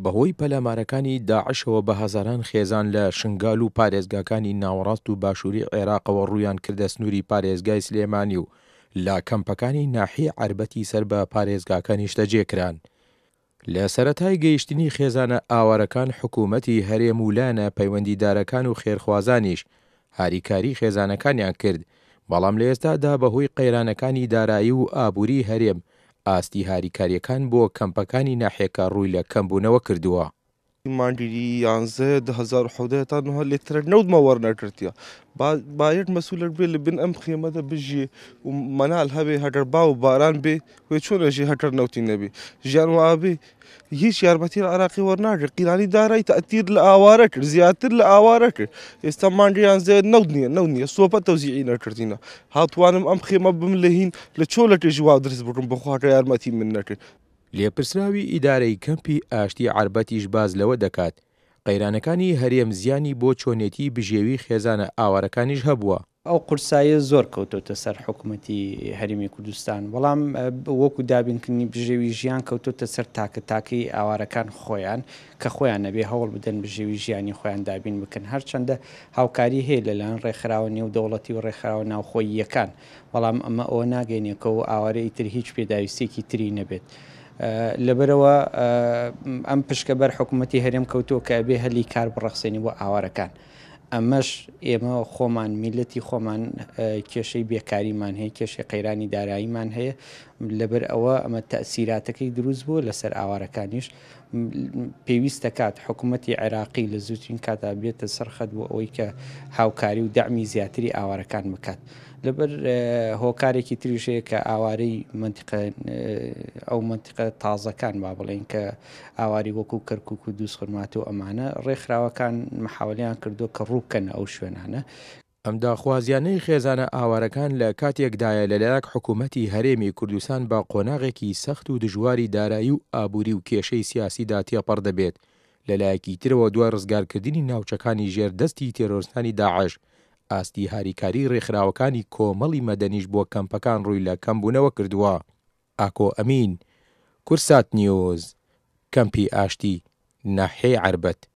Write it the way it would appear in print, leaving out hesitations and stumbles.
بەهۆی پەلامارەکانی داعشەوە بە هەزاران خێزان لە شنگال و پارێزگاکانی ناوەڕاست و باشووری عێراقەوە ڕوویان کردە سنووری پارێزگای سلێمانی و لا کەمپەکانی ناحیە عەربەتی سەر بە پارێزگاکانیش دەجێکران. لە سەرەتای گەیشتنی خێزانە ئاوارەکان حکوومەتی هەرێم و لایەنە پەیوەندیدارەکان و خێرخوازانیش هاریکاری خێزانەکانیان کرد، بەڵام لە ئێستادا بەهۆی قەیرانەکانی دارایی و ئابووری هەرێم ئاستی هاریکاریەکان بۆ کەمپەکانی ناحیەکە ڕووی لە کەمبوونەوە کردووە. مانجی 11,000 تا 9 لتر نود ما ورنا كرتيا بايت مسؤول بيل بن ام خيمه بجي ومنال هبي هدر باو باران بي ويشون شي هدر نوتي نبي جانوا ابي هیچ یارمەتی عراقی وەرناگرێت قیرانی دارایی تأثیر لە ئاوارە کرد زیاتر لە ئاوارە کرد ئێستا مانجیان زێ نەوت نییە سۆپە تەوزیعی نەکردینە هاتوانم ئەم خێمە بم لە هین لە چۆ لە تێژی وا درست بکەم بخواتە یارمەتی من نەکرد. لێپرسراوی ئیدارەی کەمپی ئاشتی عەربەتیش باز لەوە دەکات قەیرانەکانی هەرێم زیانی بۆ چۆنێتی بژێوی خێزانە ئاوارەکانیش هەبووە. ئەو قورسایە زۆر کەوتۆتە سەر حکوومەتی هەرێمی کوردستان، بەڵام وەکو دابینکردنی بژێوی ژیان کەوتۆتە سەر تاکەتاکەی ئاوارەکان خۆیان کە خۆیان نەبێ هەوڵ بدەن بژێوی ژیانی خۆیان دابین بکەن، هەرچەندە هاوکاری هەیە لەلایەن ڕێکخراوە نێودەوڵەتی و ڕێکخراوە ناوخۆییەکان، بەڵام ئەمە ئەوە ناگەینێکەوە ئاوارەی تر هیچ پێداویستێکی تری نەبێت. لەبەرەوە ئەم پشکە بەر حکوومەتی هەرێم کەوتۆ کە ئەبێ هەلی کار بڕەخسێنی بۆ ئاوارەکان. ئەمەش ئێمە خۆمان میلەتی خۆمان کێشەی بێکاریمان هەیە، کێشەی قەیرانی داراییمان هەیە، لەبەر ئەوە ئەمە تەئسیراتەکەی دروست بووە لەسەر ئاوارەکانیش. پێویستە کات حکوومەتی عێراقی لە زووترین کاتا بێتە سەرخەت بۆ ئەوەی کە هاوکاری و دەعمی زیاتری ئاوارەکان بکات. لەبەر هۆکارێکی تریشەیە کە ئاوارەی ئەو منتیقە تازەکان با بڵێن کە ئاواری وەکو کەرکووک و دووسخورمات و ئەمانە ڕێکخراوەکان محاولیان کردو کە ڕووبکەن ئەو شوێنانە. ئەم داخوازیانەی خێزانە ئاوارەکان لە کاتێکدایە لەلایەک حکوومەتی هەرێمی کوردستان بە قۆناغێکی سەخت و دژواری دارایی و ئابووری و کێشەی سیاسیدا تێپەڕ دەبێت. لەلایەکی ترەوە دوای ڕزگارکردنی ناوچەکانی ژێردەستی تێرۆریستانی داعش ئاستی هاریکاری ڕێکخراوەکانی کۆمەڵی مەدەنیش بۆ کەمپەکان ڕووی لە کەمبوونەوە کردووە. ئاکۆ ئەمین، کورسات نیوز، کەمپی ئاشتی، ناحیەی عەربەت.